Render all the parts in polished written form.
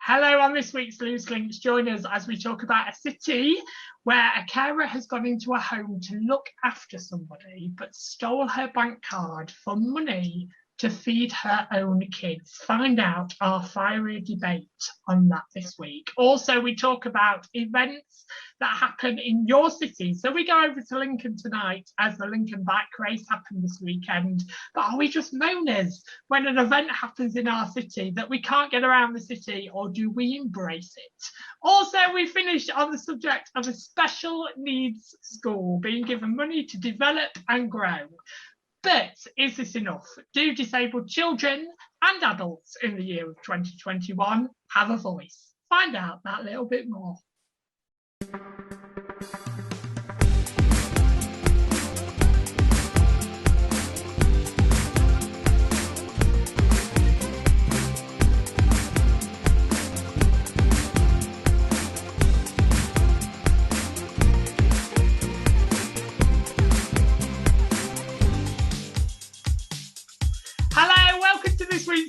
Hello, on this week's Loose Links, join us as we talk about a city where a carer has gone into a home to look after somebody but stole her bank card for money to feed her own kids. Find out our fiery debate on that this week. Also, we talk about events that happen in your city. So we go over to Lincoln tonight as the Lincoln bike race happened this weekend. But are we just moaners when an event happens in our city that we can't get around the city, or do we embrace it? Also, we finish on the subject of a special needs school being given money to develop and grow. But is this enough? Do disabled children and adults in the year of 2021 have a voice? Find out that little bit more.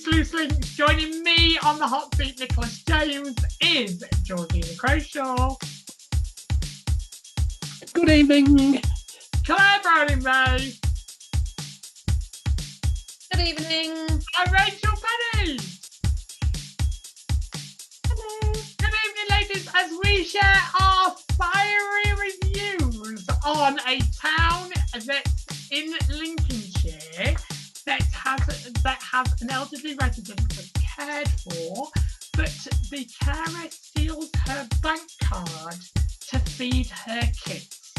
Loose Links. Joining me on the hot seat, Nicholas James, is Georgina Croshaw. Good evening. Claire Browning May. Good evening. I'm Rachel Penny. Hello. Good evening, ladies, as we share our fiery reviews on a town that's in Lincolnshire that has an elderly resident that's cared for, but the carer steals her bank card to feed her kids.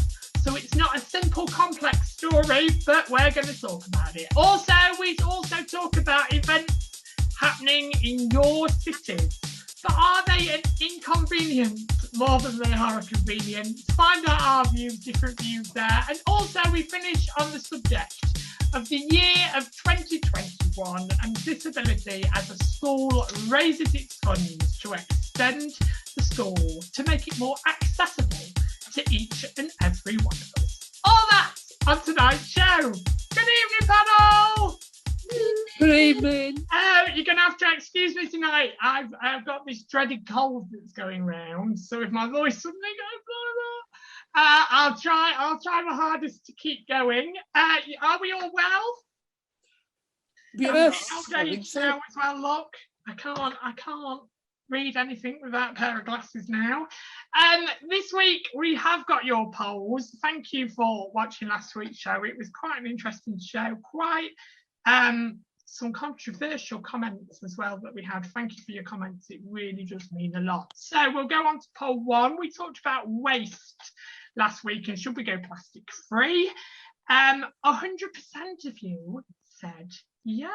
So it's not a simple, complex story, but we're going to talk about it. Also, we also talk about events happening in your cities. But are they an inconvenience more than they are a convenience? Find out our views, different views there. And also we finish on the subject of the year of 2021 and disability as a school raises its funds to extend the school to make it more accessible to each and every one of us. All that on tonight's show. Good evening, panel. Good evening. You're going to have to excuse me tonight. I've got this dreaded cold that's going round. So if my voice suddenly goes I'll try my hardest to keep going. Are we all well? Yes, I think so. Now as well. Look, I can't read anything without a pair of glasses now. This week we have got your polls. Thank you for watching last week's show. It was quite an interesting show. Quite some controversial comments as well that we had. Thank you for your comments. It really does mean a lot. So we'll go on to poll one. We talked about waste last week and should we go plastic free? 100% of you said yes.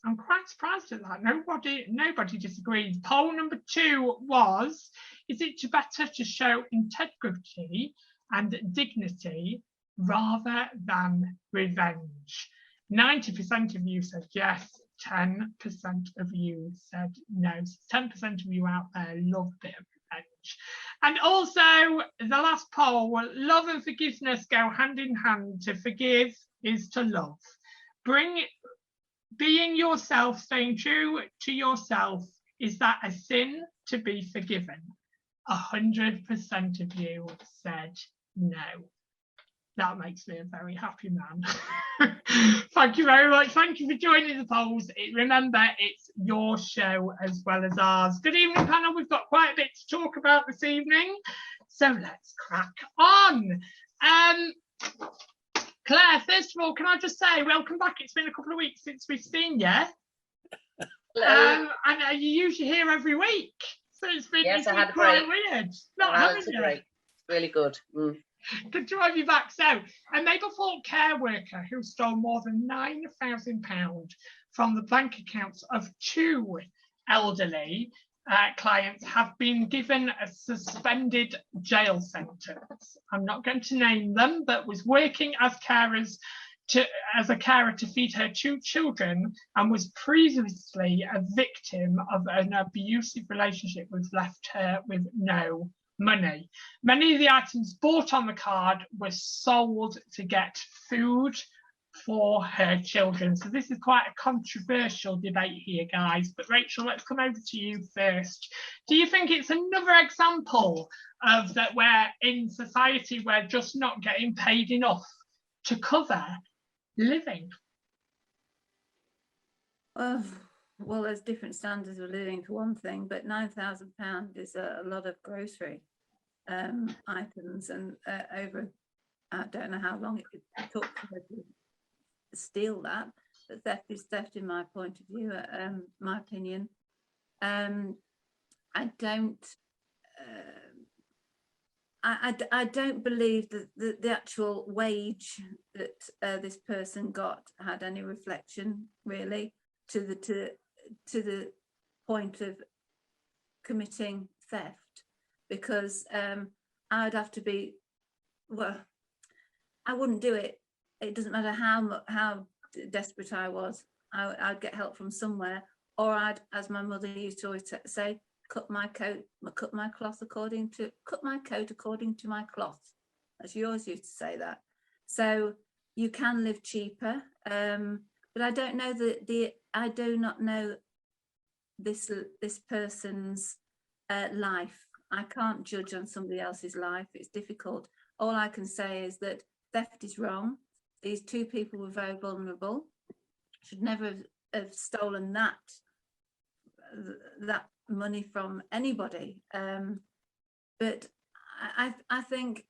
I'm quite surprised at that. Nobody disagrees. Poll number 2 was, is it better to show integrity and dignity rather than revenge? 90% of you said yes, 10% of you said no. So 10% of you out there love a bit of revenge. And also, the last poll, love and forgiveness go hand in hand. To forgive is to love. Being yourself, staying true to yourself, is that a sin to be forgiven? 100% of you said no. That makes me a very happy man. Thank you very much. Thank you for joining the polls. Remember, it's your show as well as ours. Good evening, panel. We've got quite a bit to talk about this evening. So let's crack on. Claire, first of all, can I just say welcome back? It's been a couple of weeks since we've seen you. Hello. And you usually here every week. So it's been, yes, it's I been had a quite break. weird. Not having you. Break. Really good. Good to have you back. So, a Mablethorpe care worker who stole more than £9,000 from the bank accounts of 2 elderly clients have been given a suspended jail sentence. I'm not going to name them, but was working as a carer to feed her 2 children and was previously a victim of an abusive relationship, which left her with no money. Many of the items bought on the card were sold to get food for her children. So this is quite a controversial debate here, guys. But Rachel, let's come over to you first. Do you think it's another example of that where in society we're just not getting paid enough to cover living? Well, there's different standards of living for one thing, but £9,000 is a lot of grocery items, and over, I don't know how long it took for her to steal that, but theft is theft in my point of view, my opinion. I don't believe that the actual wage that this person got had any reflection really to the point of committing theft, because I'd have to be, well, I wouldn't do it. It doesn't matter how desperate I was. I'd get help from somewhere, or I'd, as my mother used to always say, cut my coat according to my cloth. As she always used to say that. So you can live cheaper, but I don't know I do not know this person's life. I can't judge on somebody else's life. It's difficult. All I can say is that theft is wrong. These two people were very vulnerable. Should never have stolen that money from anybody. But I think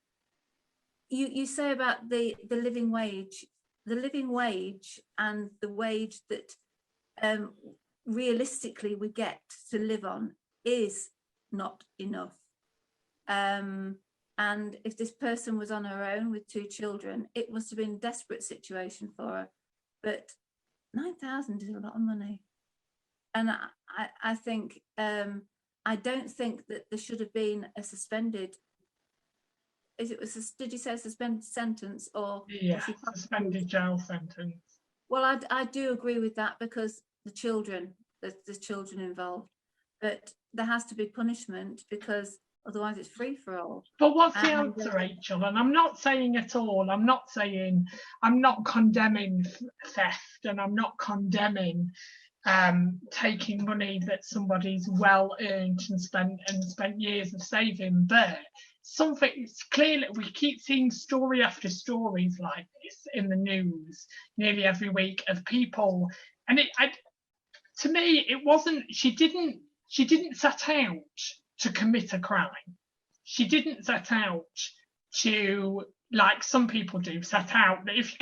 you say about the living wage and the wage that realistically we get to live on is not enough. And if this person was on her own with two children, it must have been a desperate situation for her. But 9,000 is a lot of money. And I think, I don't think that there should have been a suspended, did you say a suspended sentence, or? Yeah, suspended jail sentence. Well, I do agree with that, because the children, there's children involved, but there has to be punishment, because otherwise it's free for all. But what's the answer, Rachel? And I'm not saying at all, I'm not condemning theft, and I'm not condemning taking money that somebody's well earned and spent years of saving, but something's clearly, we keep seeing story after stories like this in the news nearly every week of people, and to me it wasn't, she didn't set out to commit a crime. She didn't set out to, like some people do, set out that if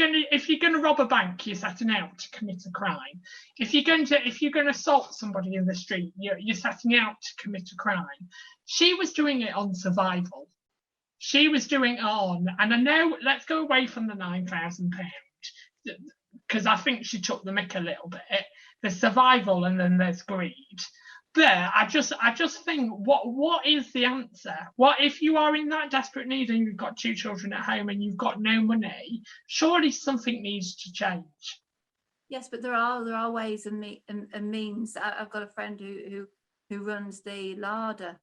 you're gonna rob a bank, you're setting out to commit a crime. If you're going to assault somebody in the street, you're setting out to commit a crime. She was doing it on survival. She was doing it on, and I know, let's go away from the £9,000, because I think she took the mick a little bit. There's survival and then there's greed. But I just think, what is the answer? What if you are in that desperate need and you've got two children at home and you've got no money? Surely something needs to change. Yes, but there are ways and means. I've got a friend who runs the larder,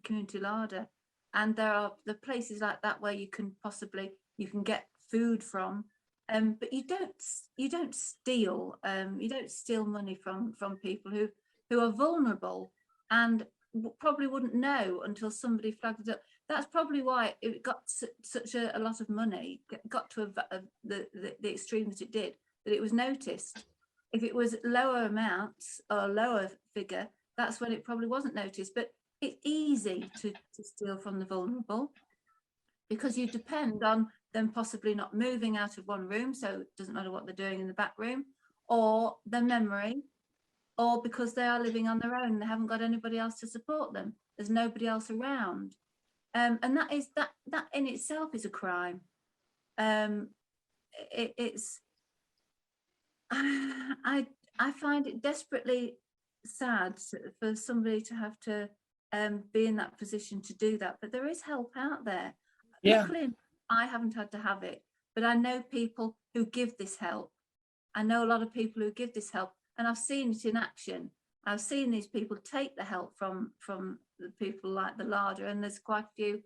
community larder, and there are the places like that where you can get food from, but you don't steal money from people who are vulnerable and probably wouldn't know until somebody flagged it up. That's probably why it got such a lot of money, got to the extreme that it did, that it was noticed. If it was lower amounts or lower figure, that's when it probably wasn't noticed. But it's easy to steal from the vulnerable, because you depend on them possibly not moving out of one room, so it doesn't matter what they're doing in the back room, or their memory, or because they are living on their own, they haven't got anybody else to support them. There's nobody else around, and that in itself is a crime. It's I find it desperately sad for somebody to have to be in that position to do that, but there is help out there. Yeah. Luckily, I haven't had to have it, but I know people who give this help. I know a lot of people who give this help, and I've seen it in action. I've seen these people take the help from the people like the larder, and there's quite a few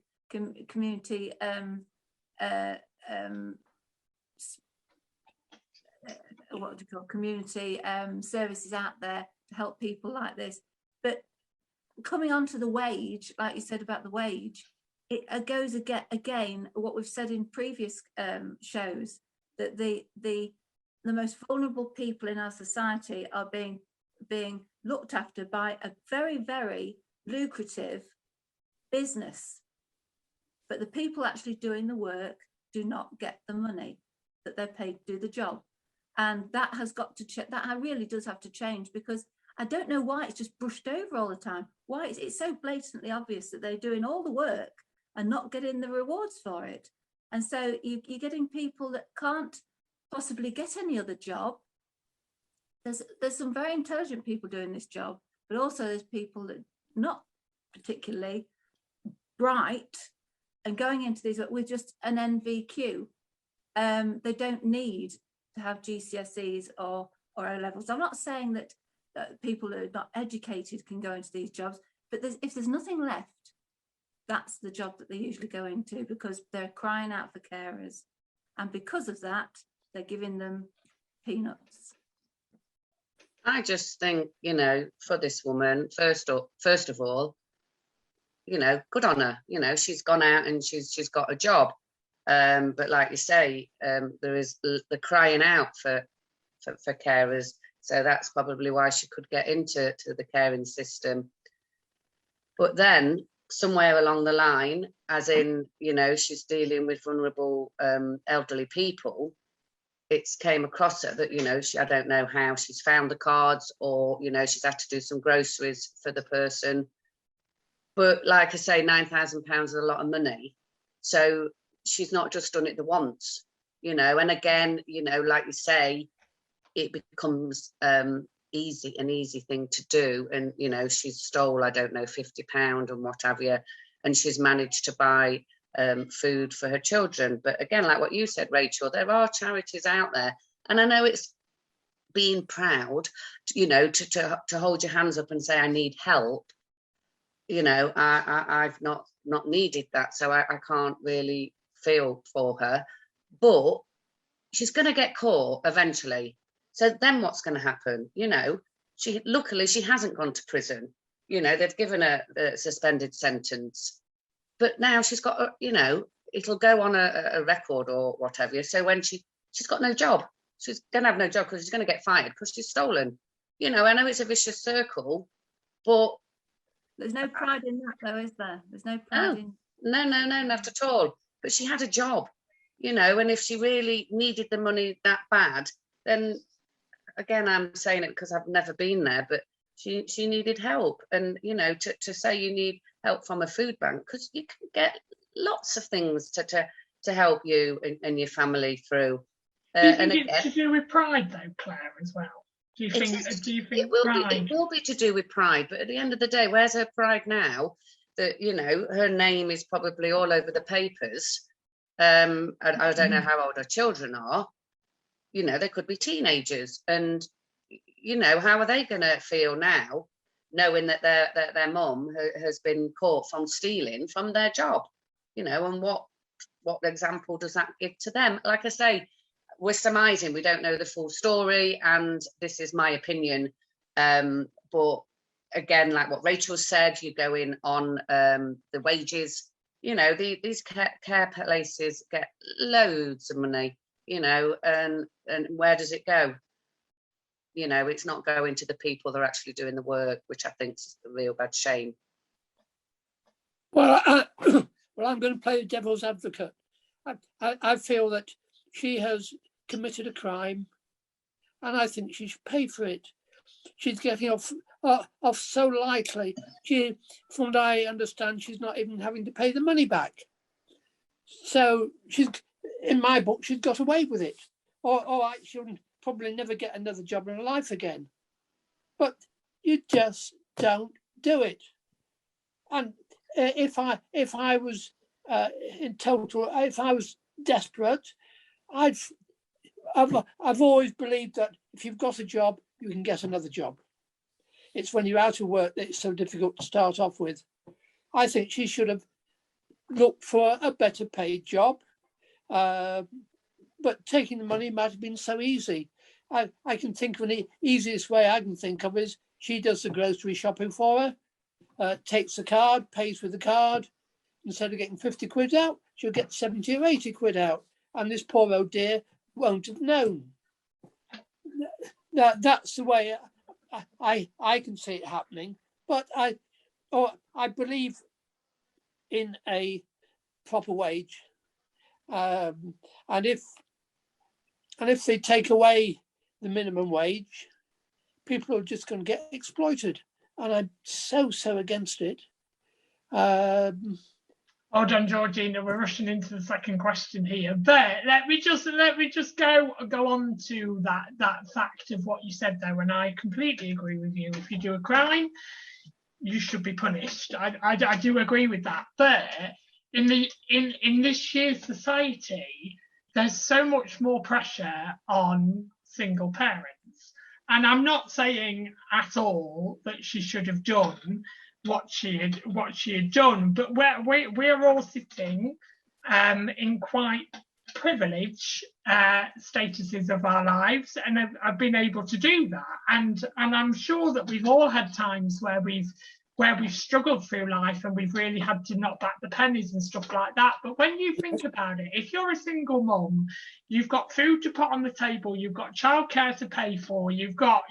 community what do you call, community services out there to help people like this. But coming on to the wage, like you said about the wage, it goes again what we've said in previous shows, that the most vulnerable people in our society are being looked after by a very, very lucrative business, but the people actually doing the work do not get the money that they're paid to do the job. And that has got to change. That really does have to change, because I don't know why it's just brushed over all the time. Why it's so blatantly obvious that they're doing all the work and not getting the rewards for it. And so you're getting people that can't possibly get any other job. There's some very intelligent people doing this job, but also there's people that not particularly bright and going into these with just an NVQ. They don't need to have GCSEs or O levels. I'm not saying that people who are not educated can go into these jobs, but if there's nothing left, that's the job that they usually go into, because they're crying out for carers, and because of that, they're giving them peanuts. I just think, for this woman, first of all, good on her. She's gone out and she's got a job. But like you say, there is the crying out for carers. So that's probably why she could get into the caring system. But then somewhere along the line, as in, she's dealing with vulnerable elderly people, it's came across her that, I don't know how she's found the cards, or, she's had to do some groceries for the person. But like I say, £9,000 is a lot of money. So she's not just done it the once, and again, like you say, it becomes an easy thing to do. And, she's stole, I don't know, £50 and what have you, and she's managed to buy food for her children. But again, like what you said, Rachel, there are charities out there, and I know it's being proud, to hold your hands up and say, I need help. I've not needed that, so I can't really feel for her, but she's going to get caught eventually. So then what's going to happen? Luckily she hasn't gone to prison. They've given her a suspended sentence, but now she's got, it'll go on a record or whatever. So when she's got no job, she's going to have no job because she's going to get fired because she's stolen. I know it's a vicious circle, but there's no pride in that, though, is there? There's no pride in. No, not at all. But she had a job, and if she really needed the money that bad, then again, I'm saying it because I've never been there, but she needed help. And, to say you need help from a food bank, because you can get lots of things to help you and your family through. Do you think it's to do with pride, though, Claire, as well? Do you think it will be to do with pride, but at the end of the day, where's her pride now that her name is probably all over the papers? And I don't know how old her children are. They could be teenagers, and how are they going to feel now, knowing that their mum has been caught from stealing from their job? And what example does that give to them? Like I say, we're surmising, we don't know the full story, and this is my opinion. But again, like what Rachel said, you go in on the wages. These care places get loads of money, and where does it go? It's not going to the people that are actually doing the work, which I think is a real bad shame. Well, I'm going to play the devil's advocate. I feel that she has committed a crime, and I think she should pay for it. She's getting off so lightly. From what I understand, she's not even having to pay the money back. So in my book, she's got away with it. Or she'll probably never get another job in her life again. But you just don't do it. And if I was if I was desperate, I've always believed that if you've got a job, you can get another job. It's when you're out of work that it's so difficult to start off with. I think she should have looked for a better paid job, but taking the money might have been so easy. I can think of the easiest way I can think of is she does the grocery shopping for her, takes the card, pays with the card. Instead of getting 50 quid out, she'll get 70 or 80 quid out. And this poor old dear won't have known. That's the way I can see it happening. But I believe in a proper wage. And if they take away the minimum wage, people are just going to get exploited. And I'm so against it. Hold on, Georgina, we're rushing into the second question here. But let me just go on to that fact of what you said there, and I completely agree with you. If you do a crime, you should be punished. I do agree with that. But in this year's society, there's so much more pressure on single parents. And I'm not saying at all that she should have done what she had done, but we're all sitting in quite privileged statuses of our lives, and I've been able to do that. And I'm sure that we've all had times where we've struggled through life and we've really had to knock back the pennies and stuff like that. But when you think about it, if you're a single mum, you've got food to put on the table, you've got childcare to pay for, you've got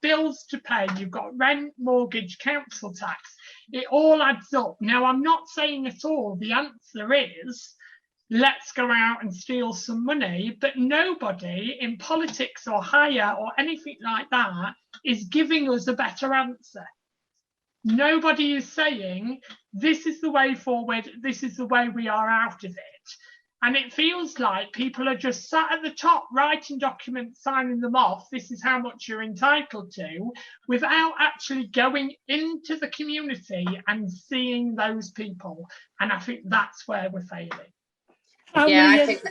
bills to pay, you've got rent, mortgage, council tax. It all adds up. Now, I'm not saying at all the answer is let's go out and steal some money, but nobody in politics or higher or anything like that is giving us a better answer. Nobody is saying this is the way forward, this is the way we are out of it. And it feels like people are just sat at the top writing documents, signing them off, this is how much you're entitled to, without actually going into the community and seeing those people. And I think that's where we're failing. I think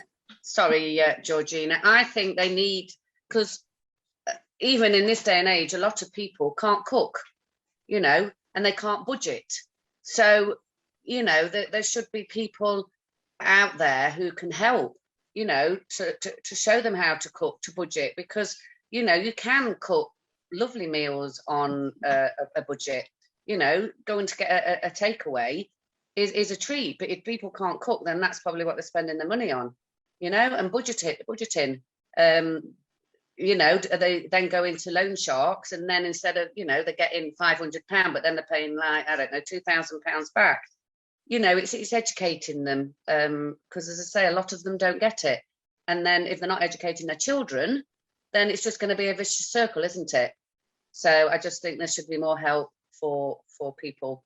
sorry, Georgina, I think they need, because even in this day and age, a lot of people can't cook, and they can't budget. So, there should be people out there who can help, to show them how to cook, to budget, because, you can cook lovely meals on a budget. Going to get a takeaway is a treat, but if people can't cook, then that's probably what they're spending their money on, and budgeting. They then go into loan sharks, and then instead of, they're getting £500, but then they're paying like, I don't know, £2,000 back. It's educating them, because as I say, a lot of them don't get it. And then if they're not educating their children, then it's just going to be a vicious circle, isn't it? So I just think there should be more help for people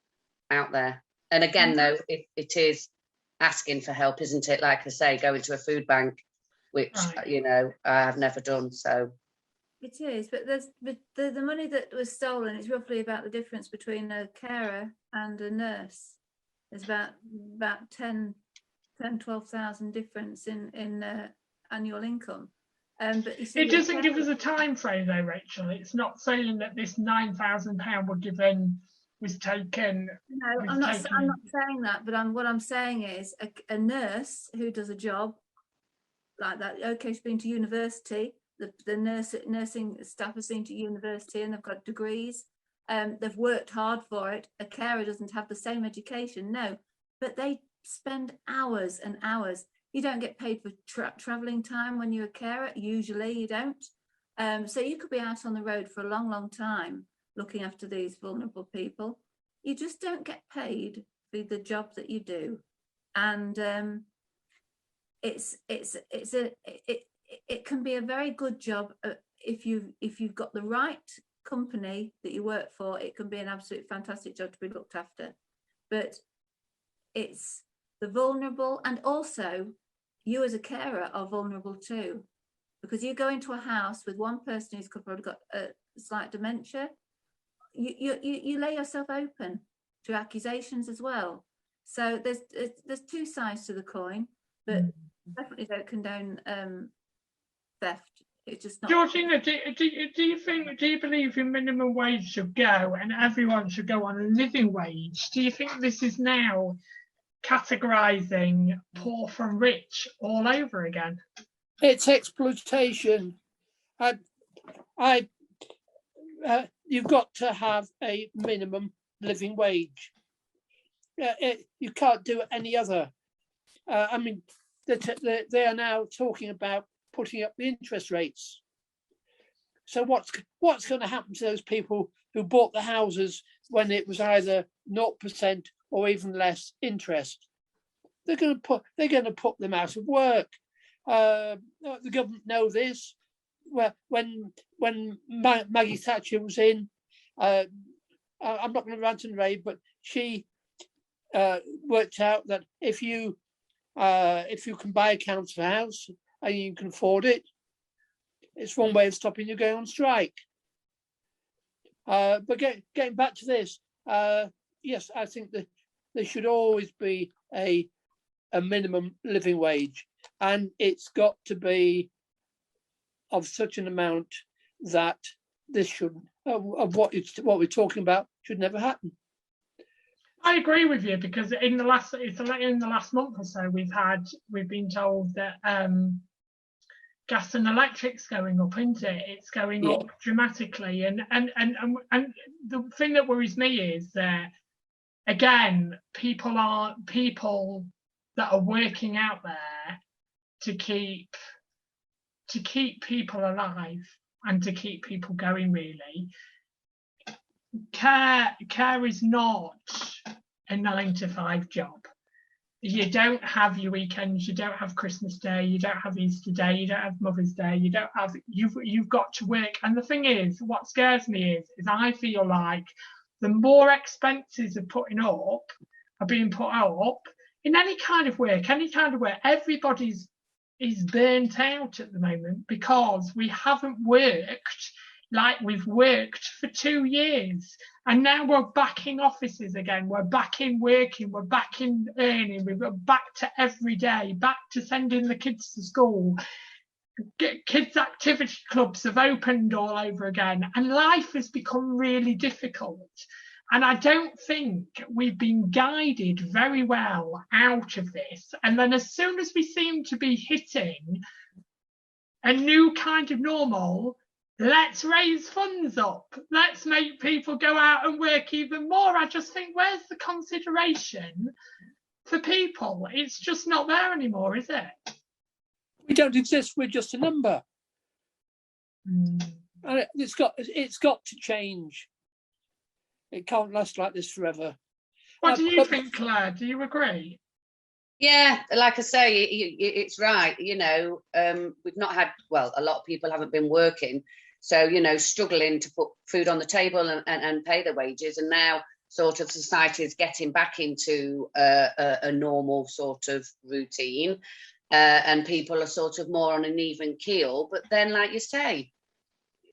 out there. And again, though, it is asking for help, isn't it? Like I say, going to a food bank, which, I have never done. So it is, but the money that was stolen is roughly about the difference between a carer and a nurse. There's about 12,000 difference in annual income. But you see, it doesn't give us a time frame though, Rachel. It's not saying that this £9,000 was taken. No, I'm not saying that, but what I'm saying is a nurse who does a job like that, okay, she's been to university, the nursing staff has been to university and they've got degrees, they've worked hard for it. A carer doesn't have the same education, no, but they spend hours and hours. You don't get paid for traveling time when you're a carer, usually you don't. So you could be out on the road for a long time looking after these vulnerable people. You just don't get paid for the job that you do. And it can be a very good job if you've got the right company that you work for. It can be an absolute fantastic job to be looked after, but it's the vulnerable, and also you as a carer are vulnerable too, because you go into a house with one person who's probably got a slight dementia. You lay yourself open to accusations as well. So there's two sides to the coin, but definitely don't condone theft. It's just not. Georgina, do you believe your minimum wage should go and everyone should go on a living wage? Do you think this is now categorising poor from rich all over again? It's exploitation. You've got to have a minimum living wage. You can't do any other. I mean, they are now talking about putting up the interest rates. So what's going to happen to those people who bought the houses when it was either 0% or even less interest? They're going to put them out of work. The government know this. Well, when Maggie Thatcher was in, I'm not going to rant and rave, but she worked out that if you can buy a council house and you can afford it, it's one way of stopping you going on strike. But getting back to this, yes, I think that there should always be a minimum living wage, and it's got to be of such an amount that this should of what we're talking about should never happen. I agree with you, because in the last month or so we've been told that gas and electric's going up, isn't it? It's going up dramatically, and the thing that worries me is that, again, people that are working out there to keep people alive and to keep people going, really. Care is not a 9-to-5 job. You don't have your weekends, you don't have Christmas Day, you don't have Easter Day, you don't have Mother's Day, you've got to work. And the thing is, what scares me is I feel like the more expenses are being put up in any kind of work, everybody's burnt out at the moment, because we haven't worked like we've worked for 2 years, and now we're back in offices again, we're back in working, we're back in earning, we're back to every day, back to sending the kids to school. Kids' activity clubs have opened all over again, and life has become really difficult. And I don't think we've been guided very well out of this. And then as soon as we seem to be hitting a new kind of normal, let's raise funds up. Let's make people go out and work even more. I just think, where's the consideration for people? It's just not there anymore, is it? We don't exist. We're just a number. And it's got to change. It can't last like this forever. What do you think, Claire? Do you agree? Yeah, like I say, it's right. You know, we've not had, well, a lot of people haven't been working. So, you know, struggling to put food on the table and pay their wages. And now sort of society is getting back into a normal sort of routine. And people are sort of more on an even keel. But then, like you say,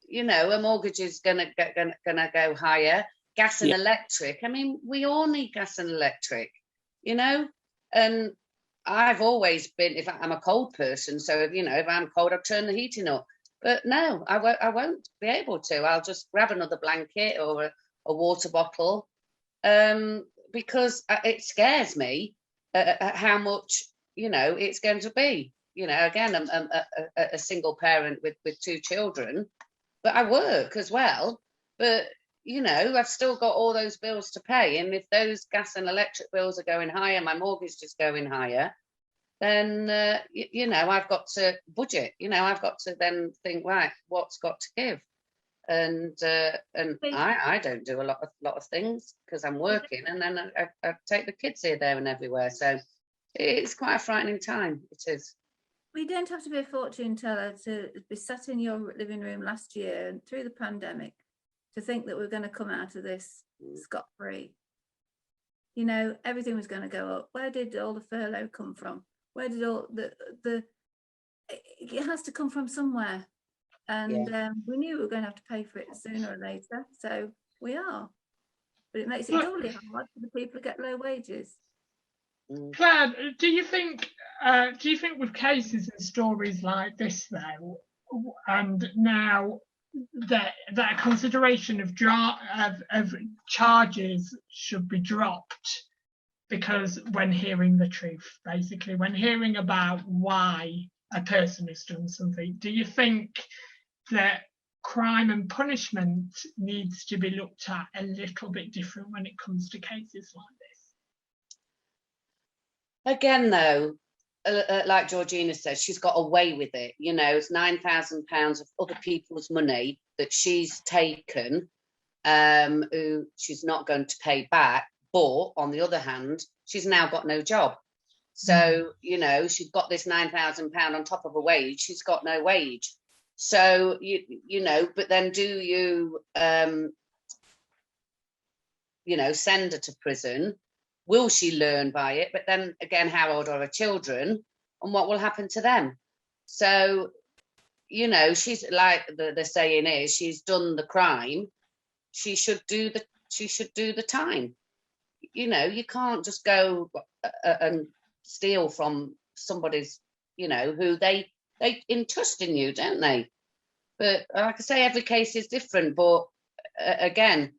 you know, a mortgage is gonna go higher. Gas and electric. I mean, we all need gas and electric, you know. And I've always been, if I'm a cold person, so if, you know, if I'm cold, I'll turn the heating up. But no, I won't be able to. I'll just grab another blanket or a water bottle, because it scares me how much, you know, it's going to be. You know, again, I'm a single parent with 2 children, but I work as well. But, you know, I've still got all those bills to pay. And if those gas and electric bills are going higher, my mortgage is going higher, then, you know, I've got to budget. You know, I've got to then think, right, what's got to give? And I don't do a lot of things because I'm working, and then I take the kids here, there and everywhere. So it's quite a frightening time. It is. We don't have to be a fortune teller to be sat in your living room last year and through the pandemic to think that we're going to come out of this scot-free. You know, everything was going to go up. Where did all the furlough come from? Where did all the it has to come from somewhere. And we knew we were going to have to pay for it sooner or later. So we are. But it makes it doubly hard for the people who get low wages. Claire, do you think with cases and stories like this, though, and now that a consideration of charges should be dropped, because when hearing the truth, basically, when hearing about why a person has done something, do you think that crime and punishment needs to be looked at a little bit different when it comes to cases like this? Again, though, like Georgina says, she's got away with it. You know, it's £9,000 of other people's money that she's taken, who she's not going to pay back. But on the other hand, she's now got no job. So, you know, she's got this £9,000 on top of a wage. She's got no wage. So, you know, but then do you, you know, send her to prison? Will she learn by it? But then again, how old are her children and what will happen to them? So, you know, she's like the saying is, she's done the crime. She should do the time. You know, you can't just go and steal from somebody's, you know, who they entrust in you, don't they? But like I say, every case is different. But again,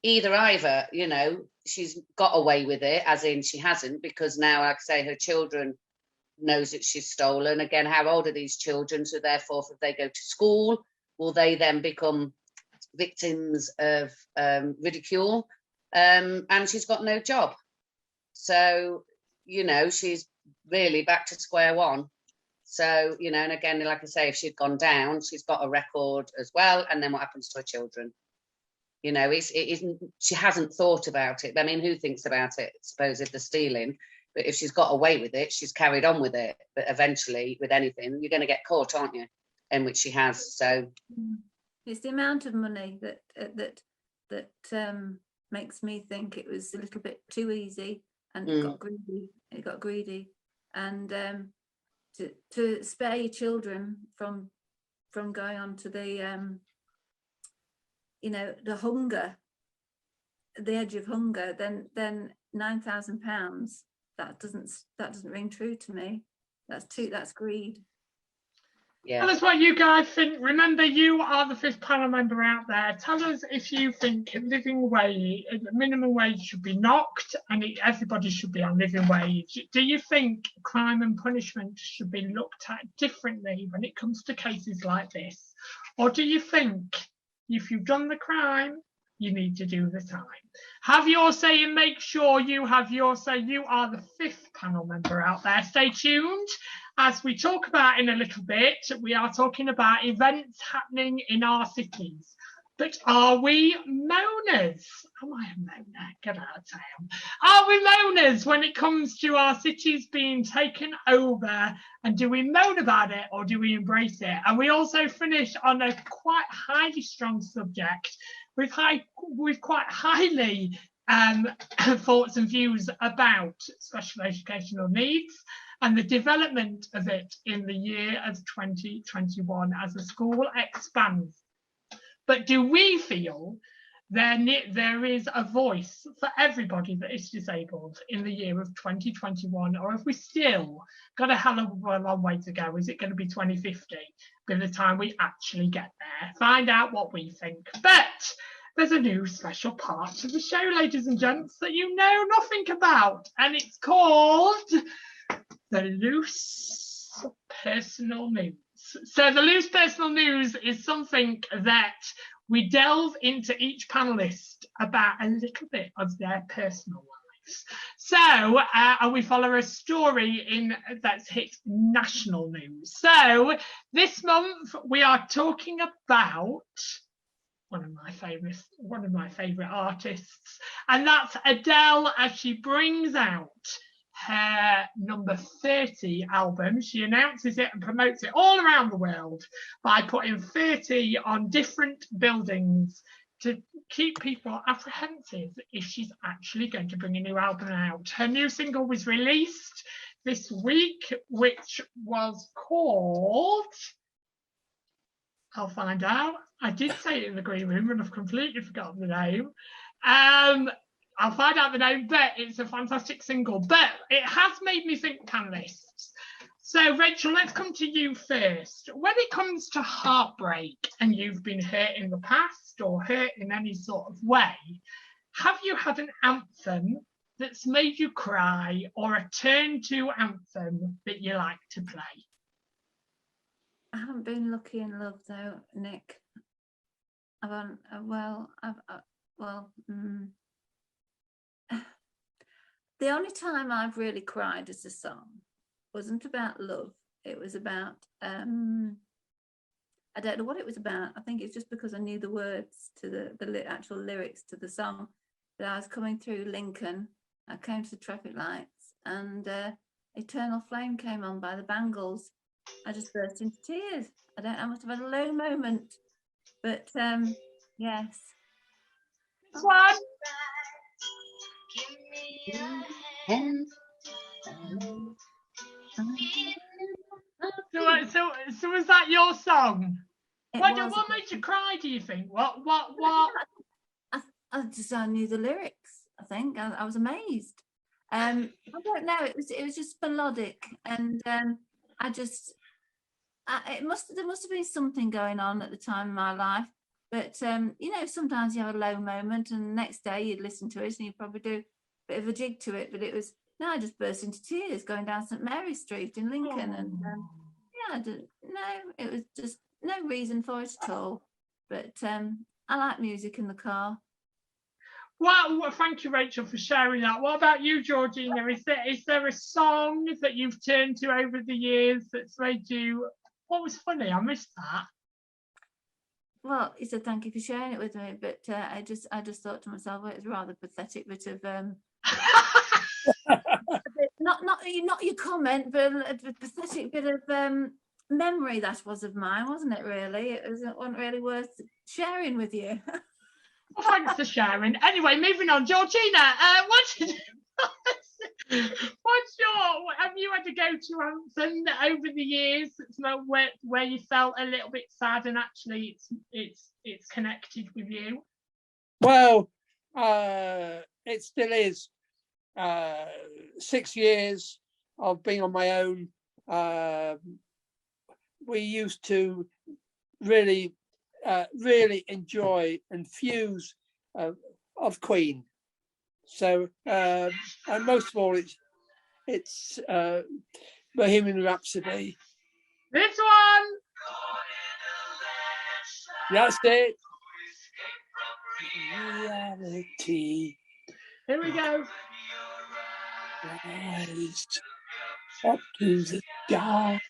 either, you know, she's got away with it, as in she hasn't, because now, like I say, her children knows that she's stolen. Again, how old are these children? So therefore, if they go to school, will they then become victims of ridicule? And she's got no job. So, you know, she's really back to square one. So, you know, and again, like I say, if she'd gone down, she's got a record as well. And then what happens to her children? You know, it isn't, she hasn't thought about it. I mean, who thinks about it? I suppose if they're stealing, but if she's got away with it, she's carried on with it. But eventually, with anything, you're going to get caught, aren't you? And which she has. So it's the amount of money that makes me think it was a little bit too easy, and it got greedy. It got greedy, and to spare your children from going on to the you know, the hunger, the edge of hunger, then £9,000, that doesn't ring true to me. That's greed. yeah. Tell us what you guys think. Remember, you are the fifth panel member out there. Tell us if you think living wage, minimum wage should be knocked and everybody should be on living wage. Do you think crime and punishment should be looked at differently when it comes to cases like this? Or do you think if you've done the crime, you need to do the time? Have your say and make sure you have your say. You are the fifth panel member out there. Stay tuned. As we talk about in a little bit, we are talking about events happening in our cities. But are we moaners? Am I a moaner? Get out of town. Are we moaners when it comes to our cities being taken over? And do we moan about it or do we embrace it? And we also finish on a quite highly strong subject with quite highly thoughts and views about special educational needs and the development of it in the year of 2021 as the school expands. But do we feel there is a voice for everybody that is disabled in the year of 2021, or have we still got a hell of a long way to go? Is it going to be 2050 by the time we actually get there? Find out what we think. But there's a new special part to the show, ladies and gents, that you know nothing about, and it's called the loose personal news. So the loose personal news is something that we delve into each panelist about a little bit of their personal lives. So we follow a story that's hit national news. So this month we are talking about one of my favorite artists, and that's Adele, as she brings out her number 30 album. She announces it and promotes it all around the world by putting 30 on different buildings to keep people apprehensive if she's actually going to bring a new album out. Her new single was released this week, which was called, I'll find out. I did say it in the green room and I've completely forgotten the name. I'll find out the name, but it's a fantastic single. But it has made me think, panelists. So, Rachel, let's come to you first. When it comes to heartbreak, and you've been hurt in the past or hurt in any sort of way, have you had an anthem that's made you cry, or a turn-to anthem that you like to play? I haven't been lucky in love though, Nick. The only time I've really cried as a song wasn't about love. It was about I don't know what it was about. I think it's just because I knew the words to the actual lyrics to the song. But I was coming through Lincoln. I came to the traffic lights, and Eternal Flame came on by the Bangles. I just burst into tears. I must have had a low moment, but yes. This one. So was that your song? What made you cry, do you think? What? I knew the lyrics. I think I was amazed. I don't know. It was just melodic, and there must have been something going on at the time in my life. But sometimes you have a low moment, and the next day you'd listen to it, and you'd probably do a bit of a jig to it. But I just burst into tears going down St Mary Street in Lincoln, and it was just no reason for it at all. But I like music in the car. Well, thank you, Rachel, for sharing that. What about you, Georgina? Is there a song that you've turned to over the years that's made you? What was funny? I missed that. Well, he said thank you for sharing it with me, but I just thought to myself, well, it's a rather pathetic bit of not your comment, but a pathetic bit of memory that was of mine, wasn't it? Really, it wasn't really worth sharing with you. Well, thanks for sharing. Anyway, moving on, Georgina. Have you had a go-to anthem over the years where you felt a little bit sad and actually it's connected with you? Well, it still is. 6 years of being on my own. We used to really enjoy and fuse of Queen. So, and most of all, it's Bohemian Rhapsody. This one. That's it. Reality. Here we go. Rise up to the sky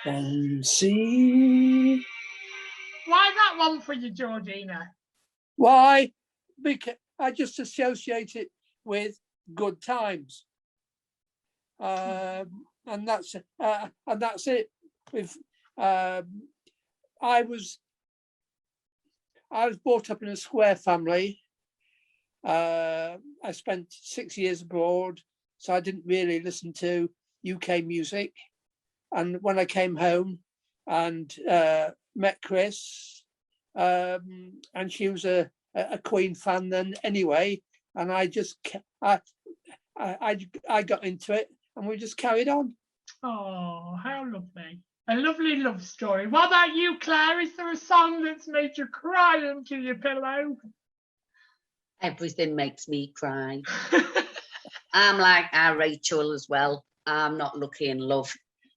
and see. Why that one for you, Georgina? Why? Because I just associate it with good times, and that's it. With I was brought up in a square family. I spent 6 years abroad, so I didn't really listen to UK music. And when I came home and met Chris, and she was a Queen fan then anyway, and I got into it, and we just carried on. Oh, how lovely. A lovely love story. What about you, Claire? Is there a song that's made you cry into your pillow? Everything makes me cry. I'm like our Rachel as well. I'm not lucky in love.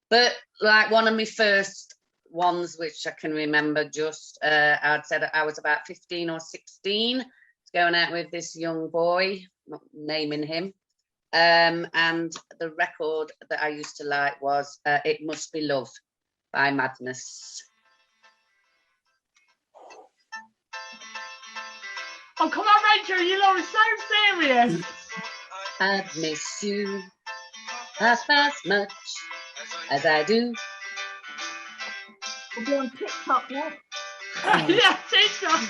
But like one of my first ones, which I can remember just, I'd said I was about 15 or 16, going out with this young boy, not naming him. And the record that I used to like was It Must Be Love by Madness. Oh, come on, Rachel, you lot are so serious. I'd miss you half as much as I do. We'll be on TikTok now. Yeah, TikTok.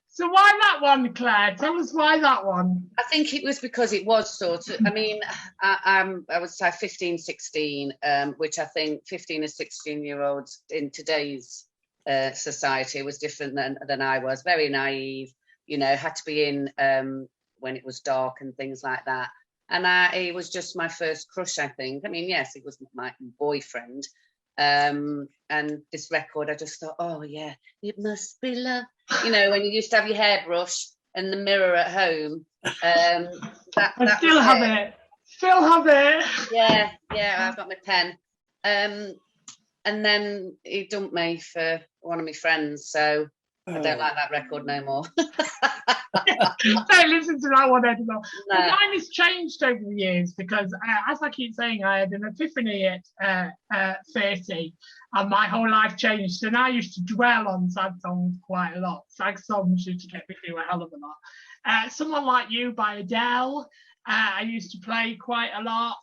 So why that one, Claire? Tell us why that one. I think it was because it was sort of, I mean, I would say 15, 16, which I think 15 or 16-year-olds in today's society was different than I was. Very naive, had to be in when it was dark and things like that. And he was just my first crush, I think. I mean, yes, he was my boyfriend. And this record, I just thought, oh yeah, it must be love. When you used to have your hairbrush and the mirror at home. I still have it. Still have it. Yeah, I've got my pen. and then he dumped me for one of my friends, so I don't Oh. like that record no more. Don't listen to that one anymore. No. Well, mine has changed over the years because, as I keep saying, I had an epiphany at 30, and my whole life changed. And I used to dwell on sad songs quite a lot. Sad songs used to get me through a hell of a lot. Someone Like You by Adele, I used to play quite a lot.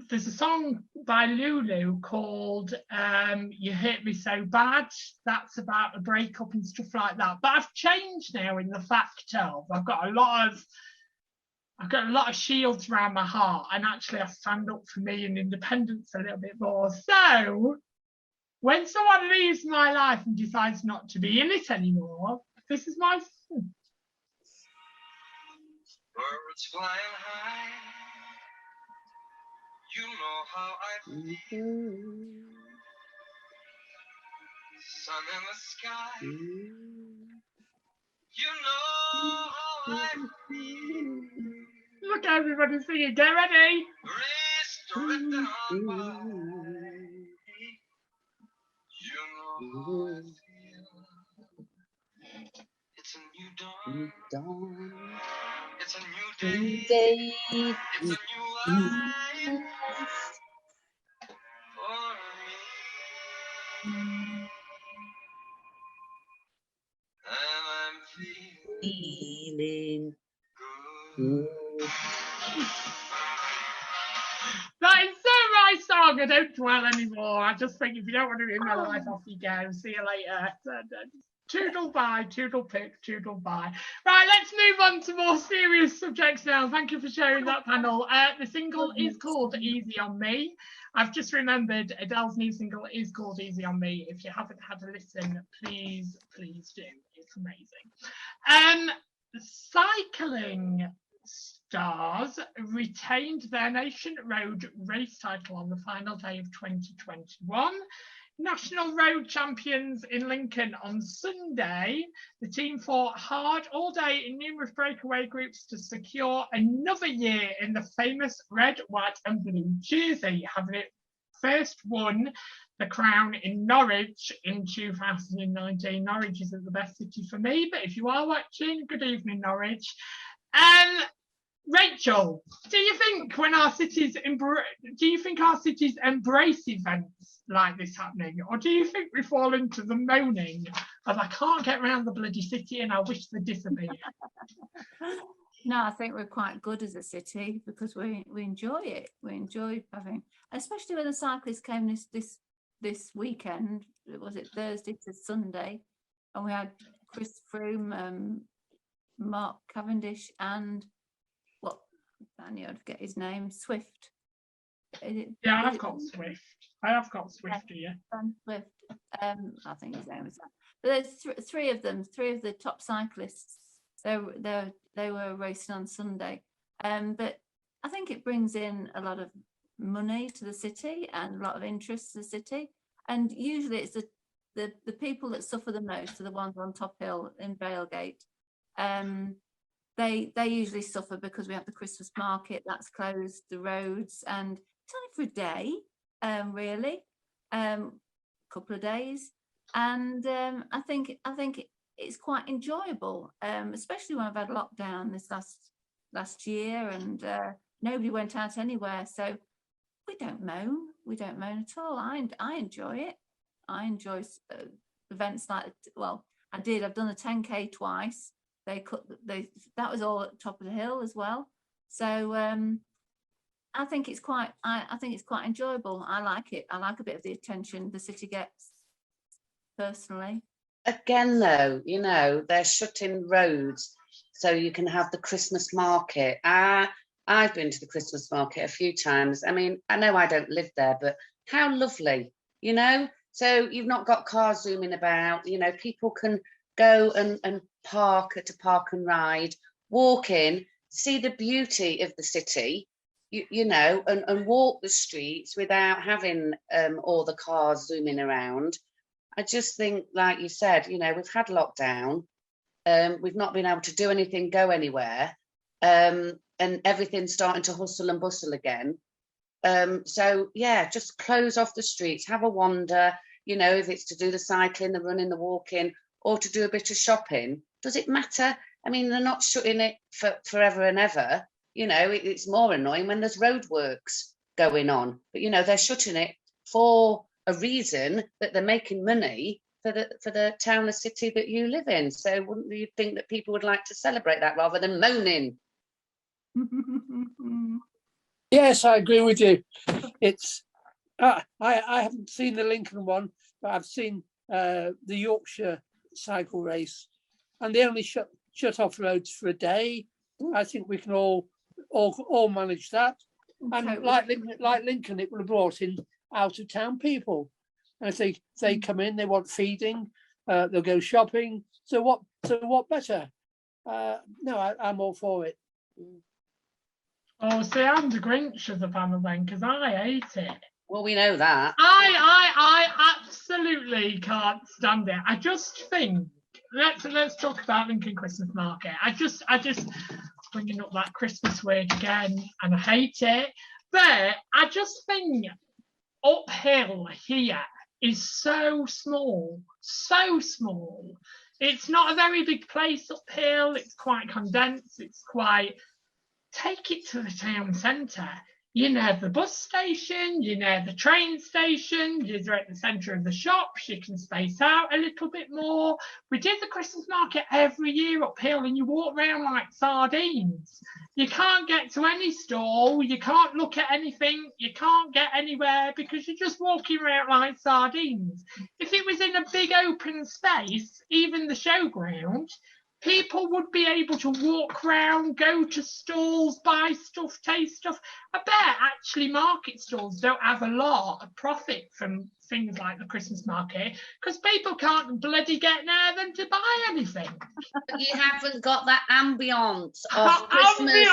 There's a song by Lulu called You Hurt Me So Bad. That's about a breakup and stuff like that. But I've changed now in the fact of I've got a lot of shields around my heart, and actually I stand up for me and independence a little bit more. So when someone leaves my life and decides not to be in it anymore, this is my song. Birds flying high, you know how I feel. Sun in the sky, you know how I feel. Look at everybody singing. Get ready. Breeze drifting on by, you know how I feel. It's a new dawn. It's a new day. It's a new life for me. And I'm Feeling good. That is so my song. I don't dwell anymore. I just think if you don't want to be in my life, off you go. See you later. Toodle bye, toodle pick, toodle bye. Right, let's move on to more serious subjects now. Thank you for sharing that panel. The single is called Easy on Me. I've just remembered Adele's new single is called Easy on Me. If you haven't had a listen, please do. It's amazing. Cycling stars retained their Nation Road race title on the final day of 2021. National Road Champions in Lincoln on Sunday. The team fought hard all day in numerous breakaway groups to secure another year in the famous red, white and blue jersey, having it first won the crown in Norwich in 2019. Norwich isn't the best city for me, but if you are watching, good evening, Norwich. Rachel, do you think our cities embrace events like this happening, or do you think we fall into the moaning of I can't get around the bloody city and I wish they'd disappear? No, I think we're quite good as a city because we enjoy it. We enjoy having, especially when the cyclists came this weekend. Was it Thursday to Sunday? And we had Chris Froome, Mark Cavendish, and I knew I'd forget his name. Swift. Yeah, I've got Swift. I have got Swift here. Swift. I think his name was that. But there's three of them, three of the top cyclists. They were racing on Sunday. But I think it brings in a lot of money to the city and a lot of interest to the city. And usually it's the people that suffer the most are the ones on Top Hill in Bailgate. They usually suffer because we have the Christmas market that's closed, the roads, and it's only for a day, really, couple of days, and I think it's quite enjoyable, especially when I've had lockdown this last year, and nobody went out anywhere, so we don't moan at all. I enjoy it. I enjoy events like, well, I've done the 10K twice. That was all at the top of the hill as well. So I think it's quite enjoyable. I like it. I like a bit of the attention the city gets, personally. Again, though, they're shutting roads so you can have the Christmas market. I've been to the Christmas market a few times. I mean, I know I don't live there, but how lovely, So you've not got cars zooming about, people can go and park at a park and ride, walk in, see the beauty of the city, and walk the streets without having all the cars zooming around. I just think, like you said, we've had lockdown, we've not been able to do anything, go anywhere, and everything's starting to hustle and bustle again. So yeah, just close off the streets, have a wander, you know, if it's to do the cycling, the running, the walking, or to do a bit of shopping. Does it matter? I mean, they're not shutting it for forever and ever. You know, it's more annoying when there's roadworks going on. But, you know, they're shutting it for a reason, that they're making money for the town or city that you live in. So wouldn't you think that people would like to celebrate that rather than moaning? Yes, I agree with you. It's I haven't seen the Lincoln one, but I've seen the Yorkshire cycle race, and they only shut off roads for a day. I think we can all manage that. And like Lincoln, it would have brought in out of town people. And if they come in, they want feeding, they'll go shopping. So what better? No, I'm all for it. Oh, see, I'm the Grinch of the family then, because I hate it. Well, we know that. I absolutely can't stand it. I just think, let's talk about Lincoln Christmas Market. I just bringing up that Christmas word again, and I hate it. But I just think uphill here is so small. It's not a very big place uphill. It's quite condensed. Take it to the town centre. You're near the bus station, you're near the train station, you're at the centre of the shops, you can space out a little bit more. We did the Christmas market every year uphill, and you walk around like sardines. You can't get to any stall, you can't look at anything, you can't get anywhere because you're just walking around like sardines. If it was in a big open space, even the showground, people would be able to walk around, go to stalls, buy stuff, taste stuff. I bet actually market stalls don't have a lot of profit from things like the Christmas market because people can't bloody get near them to buy anything. But you haven't got that ambience of Christmas.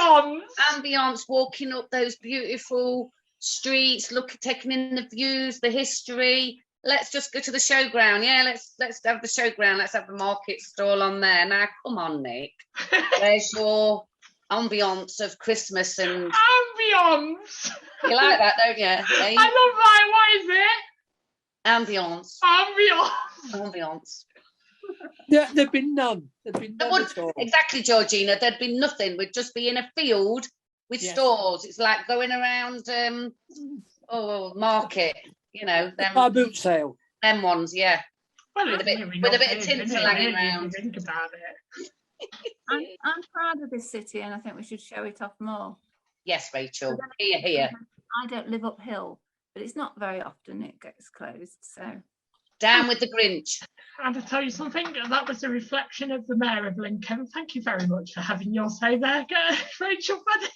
Ambience, walking up those beautiful streets, taking in the views, the history. Let's just go to the showground. Yeah, let's have the showground. Let's have the market stall on there. Now, come on, Nick. There's your ambience of Christmas and ambience. You like that, don't you? Eh? I love that. What is it? Ambience. Ambience. Yeah, there'd been none. At all. Exactly, Georgina. There'd be nothing. We'd just be in a field with stalls. It's like going around market. You know, our boot sale. Them ones, yeah. Well, with a bit of tinsel hanging around. Think about it. I'm proud of this city, and I think we should show it off more. Yes, Rachel. Here. I don't live uphill, but it's not very often it gets closed. So down with the Grinch. And to tell you something, that was a reflection of the Mayor of Lincoln. Thank you very much for having your say there, Rachel Buddy.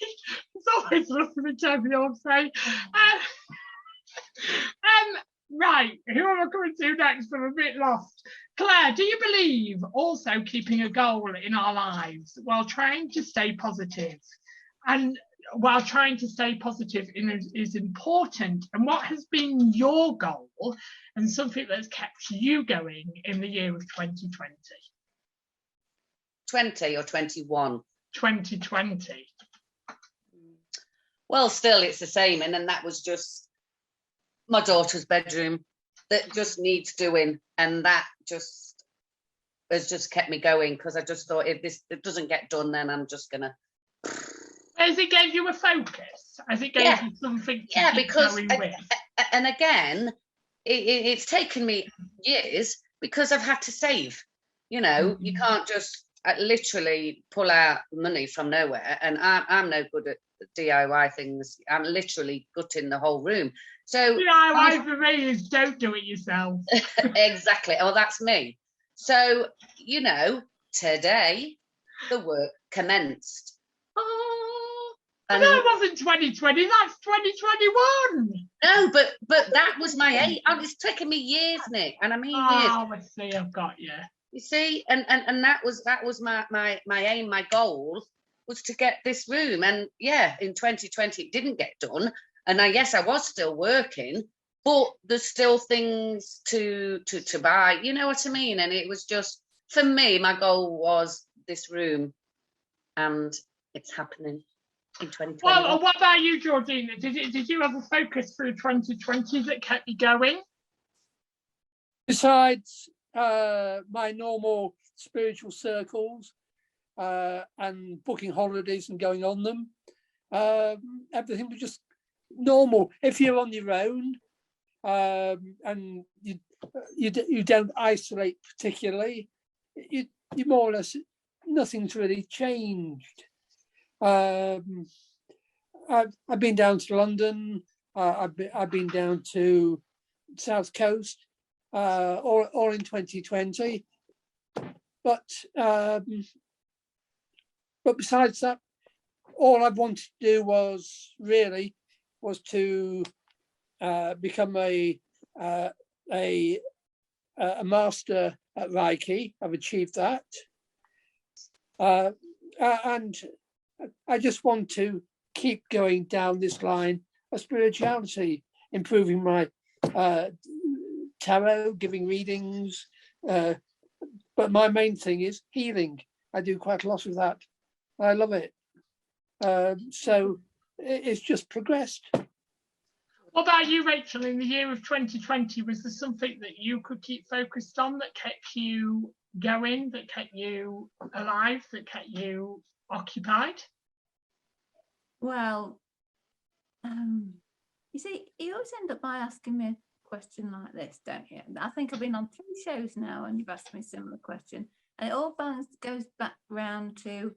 It's always lovely to have your say. Right, who am I coming to next? I'm a bit lost. Claire, do you believe also keeping a goal in our lives while trying to stay positive? And while trying to stay positive is important. And what has been your goal and something that's kept you going in the year of 2020? 20 or 21? 2020. Well, still it's the same. And then that was just my daughter's bedroom that just needs doing, and that just has just kept me going because I just thought if it doesn't get done, then I'm just gonna. Has it gave you a focus? Has it gave you something to keep going with? And again, it's taken me years because I've had to save. You know, you can't just literally pull out money from nowhere, and I'm no good at DIY things. I'm literally gutting the whole room. So DIY for me is don't do it yourself. Exactly. Oh, that's me. So, you know, today the work commenced. And that wasn't 2020, that's 2021. No, but that was my aim. It's taken me years, Nick, and I mean years. Oh, I see, I've got you. You see, and that was my aim, my goal was to get this room. And yeah, in 2020 it didn't get done. And yes, I was still working, but there's still things to buy. You know what I mean? And it was just, for me, my goal was this room, and it's happening. in 2021. Well, what about you, Georgina? Did you have a focus through 2020 that kept you going? Besides my normal spiritual circles and booking holidays and going on them, everything was just normal. If you're on your own and you don't isolate particularly, you more or less, nothing's really changed. I've been down to London. I've been down to South Coast, all in 2020. But besides that, all I wanted to do was to become a master at Reiki. I've achieved that, and I just want to keep going down this line of spirituality, improving my tarot, giving readings. But my main thing is healing. I do quite a lot of that. I love it. So it's just progressed. What about you, Rachel? In the year of 2020, was there something that you could keep focused on that kept you going, that kept you alive, that kept you occupied? Well, you see, you always end up by asking me a question like this, don't you? I think I've been on 3 shows now and you've asked me a similar question. And it all goes back round to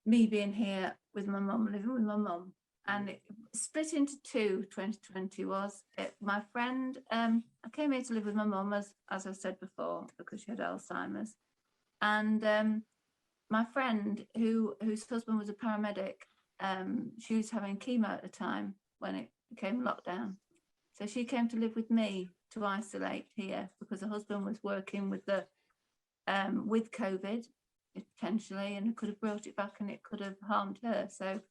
me being here with my mum, living with my mum. And it split into 2, 2020 was. My friend, I came here to live with my mum, as I said before, because she had Alzheimer's. And my friend, whose husband was a paramedic, she was having chemo at the time when it became lockdown. So she came to live with me to isolate here because her husband was working with with COVID potentially, and it could have brought it back and it could have harmed her. So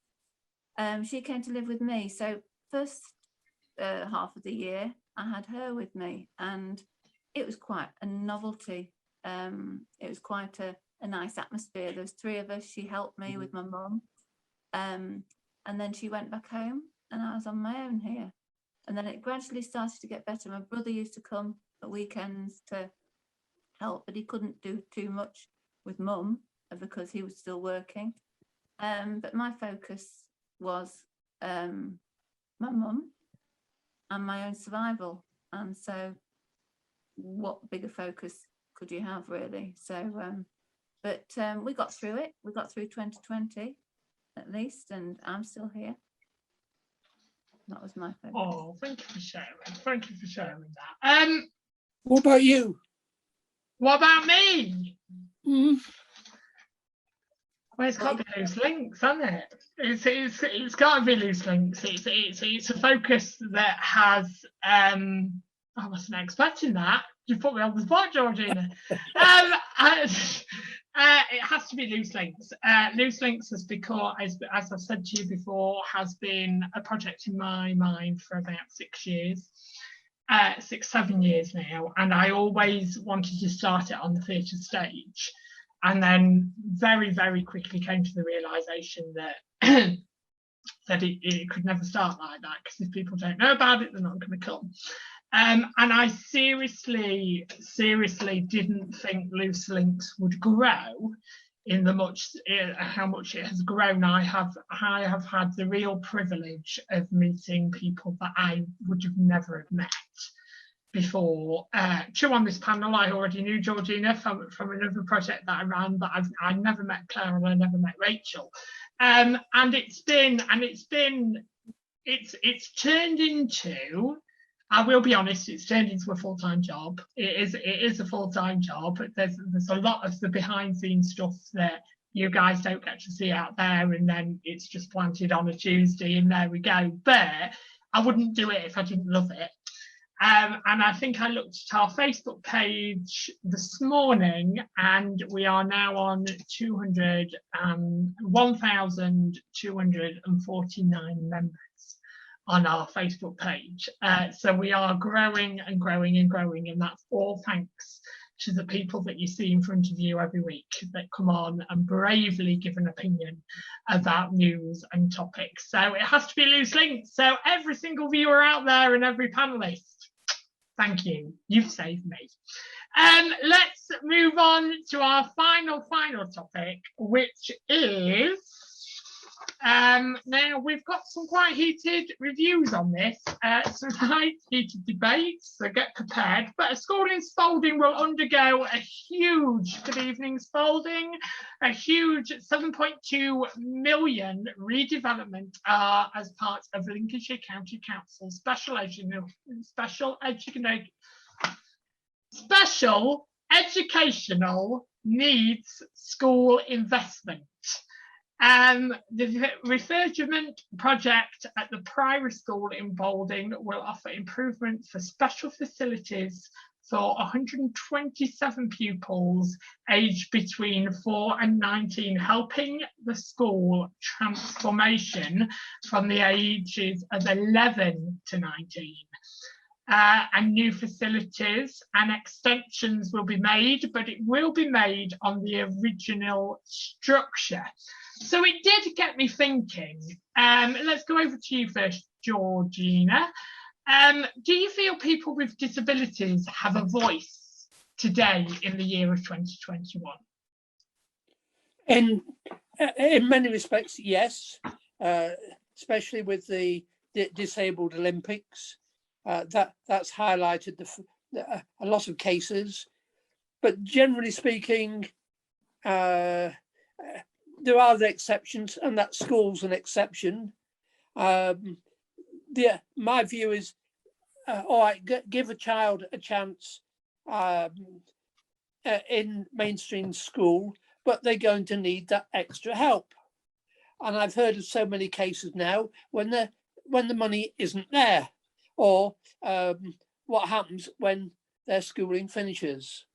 she came to live with me. So first half of the year, I had her with me, and it was quite a novelty. It was quite a nice atmosphere. There was 3 of us. She helped me with my mum, and then she went back home, and I was on my own here. And then it gradually started to get better. My brother used to come at weekends to help, but he couldn't do too much with mum because he was still working. But my focus was my mum and my own survival. And so what bigger focus could you have, really? So, but we got through it. We got through 2020 at least, and I'm still here. That was my focus. Oh, thank you for sharing. Thank you for sharing that. What about you? What about me? Mm. Well, it's got to be loose links, hasn't it? It's got to be loose links. It's a focus that has. I wasn't expecting that. You put me on the spot, Georgina. It has to be loose links. Loose links has become, as I've said to you before, has been a project in my mind for about 6 years. 7 years now, and I always wanted to start it on the theatre stage, and then very, very quickly came to the realisation that that it could never start like that, because if people don't know about it, they're not going to come. And I seriously didn't think Loose Links would grow in how much it has grown. I have had the real privilege of meeting people that I would have never have met before. Two on this panel I already knew Georgina from another project that I ran, but I never met Claire and I never met Rachel. And it's turned into, I will be honest, it's turned into a full-time job. It is a full-time job. There's a lot of the behind-the-scenes stuff that you guys don't get to see out there, and then it's just planted on a Tuesday and there we go. But I wouldn't do it if I didn't love it. And I think I looked at our Facebook page this morning, and we are now on 1,249 members on our Facebook page. So we are growing and growing and growing, and that's all thanks to the people that you see in front of you every week that come on and bravely give an opinion about news and topics. So it has to be loose links. So every single viewer out there and every panelist, thank you. You've saved me. Let's move on to our final topic, which is now we've got some quite heated reviews on this, some quite heated debates, so get prepared. But a school in Spalding will undergo a huge, good evening Spalding, a huge 7.2 million redevelopment as part of Lincolnshire County Council special educational needs school investment. The refurbishment project at the primary school in Balding will offer improvements for special facilities for 127 pupils aged between 4 and 19, helping the school transformation from the ages of 11 to 19. And new facilities and extensions will be made, but it will be made on the original structure. So it did get me thinking. Let's go over to you first, Georgina. Do you feel people with disabilities have a voice today in the year of 2021? In many respects, yes, especially with the disabled Olympics. That's highlighted a lot of cases, but generally speaking, there are the exceptions, and that school's an exception. My view is, all right, give a child a chance in mainstream school, but they're going to need that extra help. And I've heard of so many cases now when the money isn't there. Or what happens when their schooling finishes.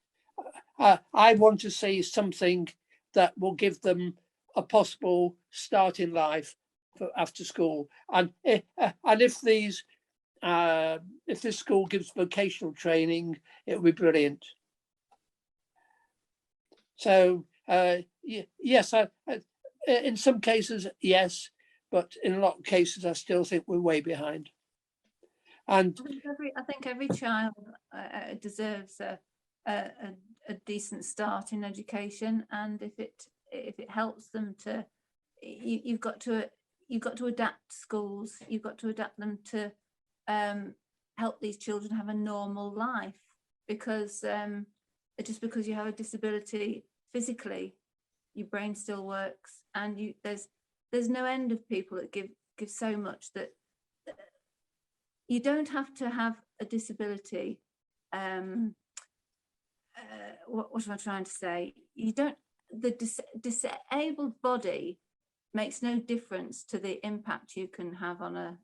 I want to see something that will give them a possible start in life for after school. And if this school gives vocational training, it will be brilliant. So yes, in some cases, yes, but in a lot of cases, I still think we're way behind. And I think every child deserves a decent start in education, and if it helps them to, you've got to adapt schools. You've got to adapt them to help these children have a normal life, because just because you have a disability physically, your brain still works, and there's no end of people that give so much that. You don't have to have a disability. What am I trying to say? The disabled body makes no difference to the impact you can have on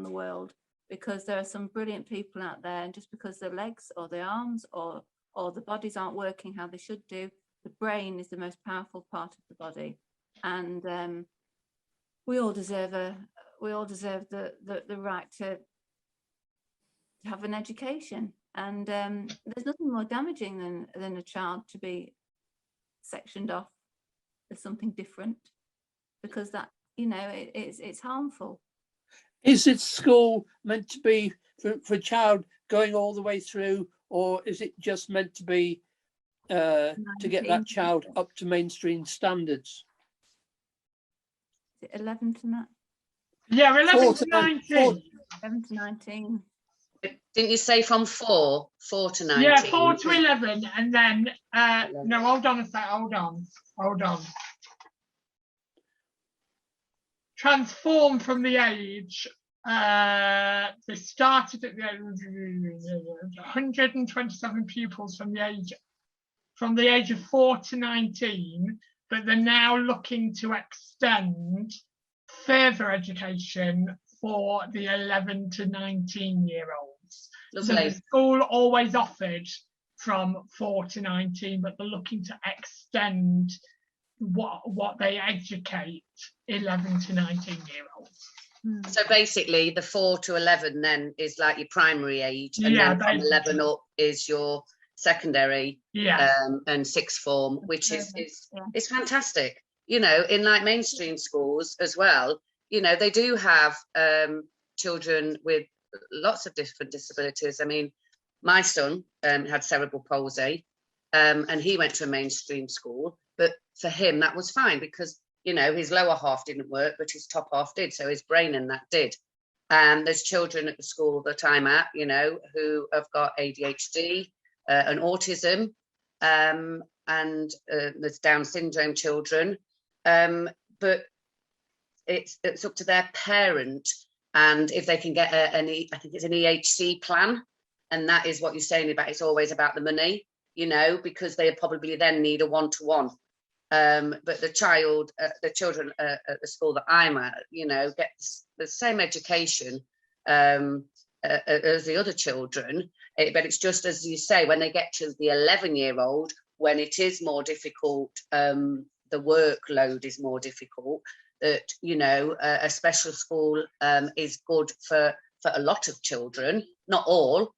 the world, because there are some brilliant people out there, and just because their legs or their arms or the bodies aren't working how they should do, the brain is the most powerful part of the body, and we all deserve the right to have an education, and there's nothing more damaging than a child to be sectioned off as something different, because that it's harmful. Is it school meant to be for a child going all the way through, or is it just meant to be to get that child up to mainstream standards? Is it 11 to 9? Yeah, 11 to 19. 11 to 19. Didn't you say from 4 to 19? Yeah, 4 to 11, and then no, hold on a sec. Hold on. Transform from the age. They started at the age of 127 pupils from the age of 4 to 19, but they're now looking to extend further education for the 11 to 19-year-olds. So the school always offered from 4 to 19, but they're looking to extend what they educate 11 to 19-year-olds. So basically, the 4 to 11 then is like your primary age, and Yeah, then from 11 up is your secondary, Yeah. and sixth form, which is Yeah. fantastic. You know, in like mainstream schools as well, you know, they do have children with lots of different disabilities. I mean, my son had cerebral palsy, and he went to a mainstream school, but for him that was fine because, you know, his lower half didn't work, but his top half did, so his brain and that did. And there's children at the school that I'm at, you know, who have got ADHD and autism, and there's Down syndrome children, but it's up to their parent, and if they can get I think it's an EHC plan, and that is what you're saying about, it's always about the money, you know, because they probably then need a one-to-one. But the children at the school that I'm at, you know, get the same education as the other children, but it's just as you say, when they get to the 11-year-old, when it is more difficult, the workload is more difficult, that, you know, a special school is good for a lot of children, not all,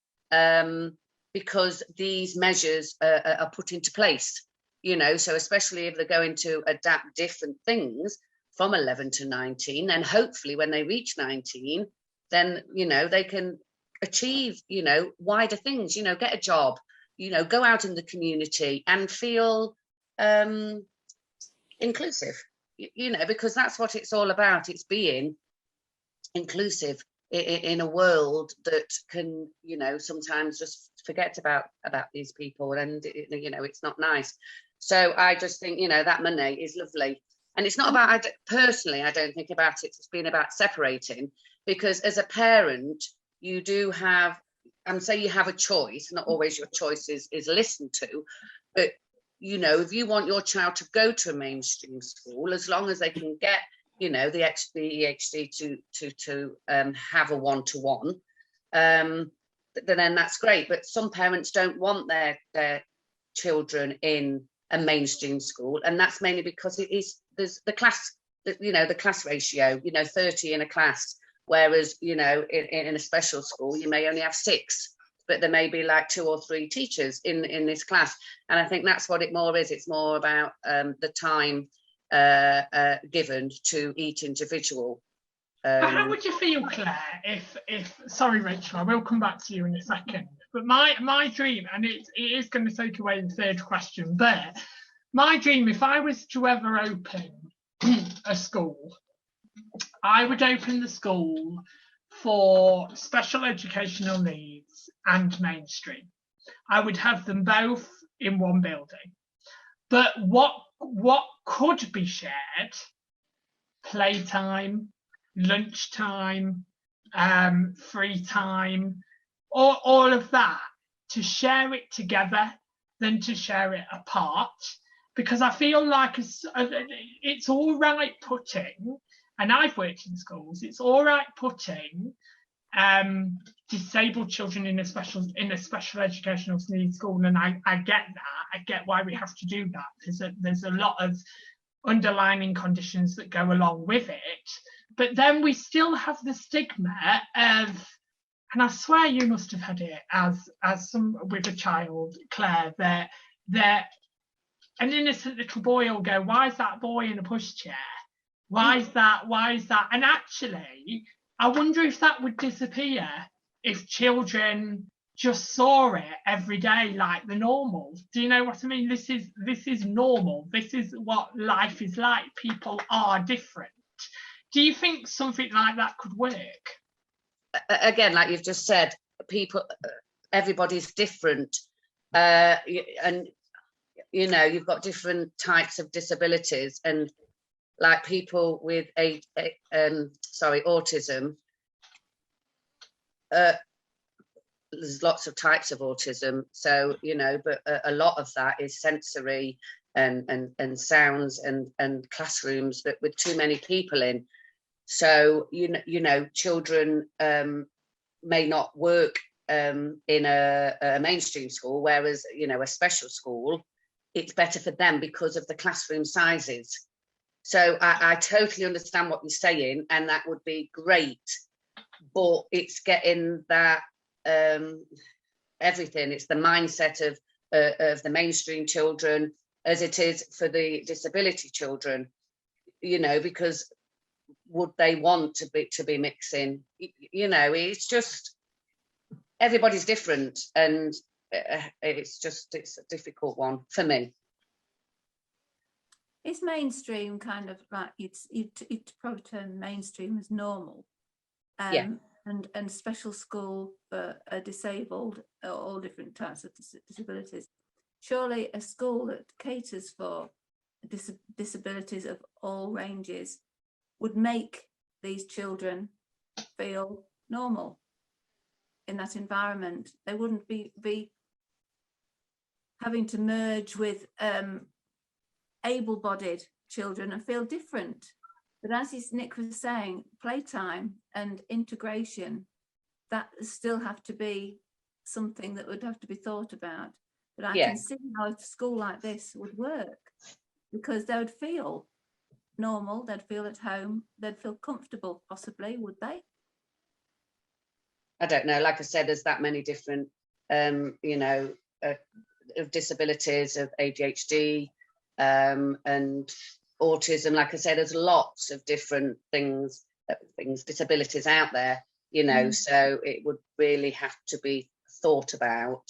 because these measures are put into place. You know, so especially if they're going to adapt different things from 11 to 19, and hopefully when they reach 19, then, you know, they can achieve, you know, wider things, you know, get a job, you know, go out in the community and feel inclusive, you know, because that's what it's all about. It's being inclusive in a world that can, you know, sometimes just forget about these people, and, you know, it's not nice. So I just think, you know, that money is lovely. And it's not about, personally, I don't think about it as being about separating, because as a parent, you do have, say you have a choice, not always your choice is listened to, but, you know, if you want your child to go to a mainstream school, as long as they can get, you know, the EHD to have a one-to-one, then that's great. But some parents don't want their children in a mainstream school, and that's mainly because there's the class, you know, the class ratio, you know, 30 in a class, whereas, you know, in a special school you may only have 6, but there may be like 2 or 3 teachers in this class. And I think that's what it more is. It's more about the time given to each individual. How would you feel, Claire, if sorry, Rachel, I will come back to you in a second, but my dream, and it is going to take away the third question, but my dream, if I was to ever open a school, I would open the school for special educational needs and mainstream. I would have them both in one building. But what could be shared, playtime, lunchtime, free time, all of that, to share it together than to share it apart. Because I feel like it's all right putting, and I've worked in schools, it's all right putting disabled children in a special educational needs school, and I get that. I get why we have to do that. There's a lot of underlying conditions that go along with it, but then we still have the stigma of, and I swear you must have had it as some with a child, Claire, that an innocent little boy will go, why is that boy in a pushchair? Why is that? And actually, I wonder if that would disappear if children just saw it every day like the normal. Do you know what I mean? This is normal. This is what life is like. People are different. Do you think something like that could work? Again, like you've just said, everybody's different, and, you know, you've got different types of disabilities, and like people with autism, there's lots of types of autism, so, you know, but a lot of that is sensory and sounds and classrooms that with too many people in. So, you know, children may not work in a mainstream school, whereas, you know, a special school, it's better for them because of the classroom sizes. So I totally understand what you're saying, and that would be great, but it's getting that everything. It's the mindset of of the mainstream children as it is for the disability children, you know, because would they want to be mixing? You know, it's just everybody's different, and it's a difficult one for me. It's mainstream kind of like you'd probably term mainstream as normal. Yeah. And special school for disabled, all different types of disabilities. Surely a school that caters for disabilities of all ranges would make these children feel normal in that environment. They wouldn't be having to merge with able-bodied children and feel different. But as Nick was saying, playtime and integration, that still have to be something that would have to be thought about. But I can see how a school like this would work, because they would feel normal, they'd feel at home, they'd feel comfortable, possibly, would they? I don't know. Like I said, there's that many different, you know, of disabilities, of ADHD and autism. Like I said, there's lots of different disabilities out there, you know, so it would really have to be thought about.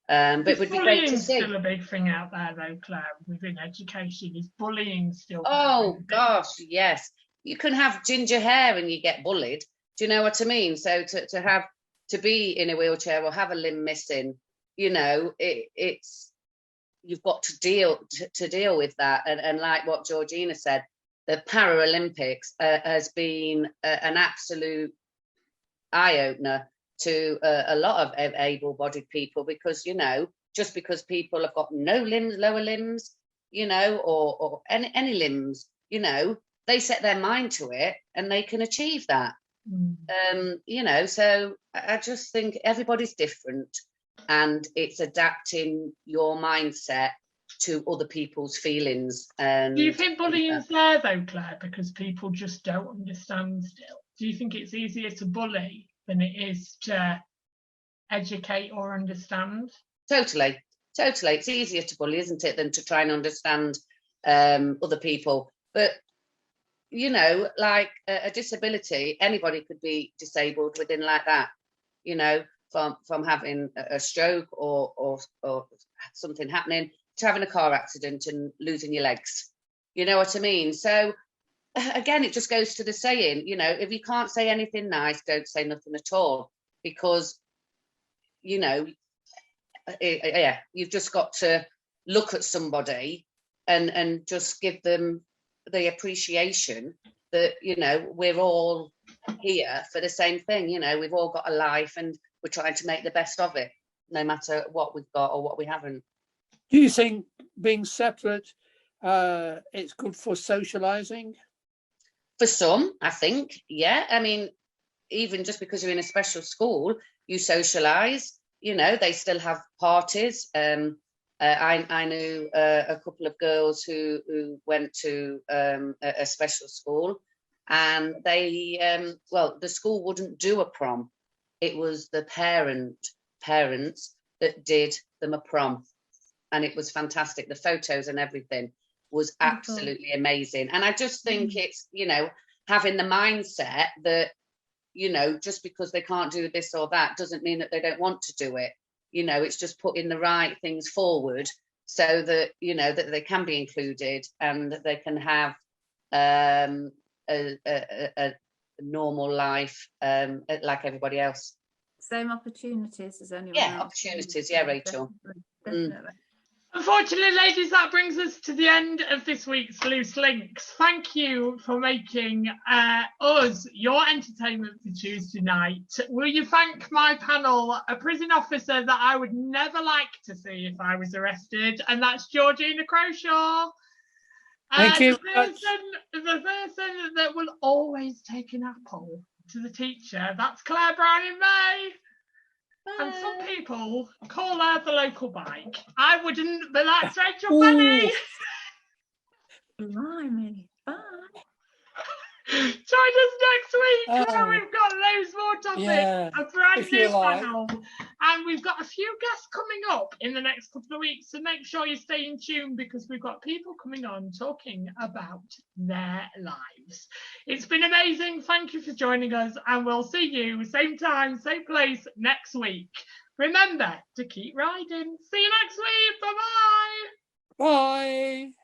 But it would be great to see. Bullying's still a big thing out there, though, Claire, within education. Is bullying still? Oh, gosh, yes. You can have ginger hair and you get bullied. Do you know what I mean? So to be in a wheelchair or have a limb missing, you know, it's you've got to deal with that. And like what Georgina said, the Paralympics has been an absolute eye-opener to a lot of able-bodied people, because, you know, just because people have got no limbs, lower limbs, you know, or any limbs, you know, they set their mind to it and they can achieve that. You know, so I just think everybody's different, and it's adapting your mindset to other people's feelings. Do you think bullying's there, though, Claire, because people just don't understand still? Do you think it's easier to bully than it is to educate or understand? Totally. It's easier to bully, isn't it, than to try and understand other people. But, you know, like a disability, anybody could be disabled within like that, you know, from having a stroke or something happening to having a car accident and losing your legs. You know what I mean? So, again, it just goes to the saying, you know, if you can't say anything nice, don't say nothing at all, because, you know, you've just got to look at somebody and just give them the appreciation that, you know, we're all here for the same thing. You know, we've all got a life and we're trying to make the best of it, no matter what we've got or what we haven't. Do you think being separate, it's good for socialising? For some, I think, yeah. I mean, even just because you're in a special school, you socialise. You know, they still have parties. I knew a couple of girls who went to a special school, and they, the school wouldn't do a prom. It was the parents that did them a prom, and it was fantastic. The photos and everything was absolutely amazing. And I just think it's, you know, having the mindset that, you know, just because they can't do this or that doesn't mean that they don't want to do it. You know, it's just putting the right things forward so that, you know, that they can be included and that they can have a normal life like everybody else. Same opportunities as anyone else. Opportunities, Rachel. Definitely. Unfortunately, ladies, that brings us to the end of this week's Loose Links. Thank you for making us your entertainment for Tuesday night. Will you thank my panel, a prison officer that I would never like to see if I was arrested, and that's Georgina Croshaw. Thank you. The person that will always take an apple to the teacher, that's Claire Browning-May. And some people call her the local bike. I wouldn't, but that's Rachel Penny. Blimey, bye. Join us next week where we've got loads more topics, a brand new panel, And we've got a few guests coming up in the next couple of weeks, so make sure you stay in tune because we've got people coming on talking about their lives. It's been amazing. Thank you for joining us, and we'll see you same time, same place next week. Remember to keep riding. See you next week. Bye-bye. Bye.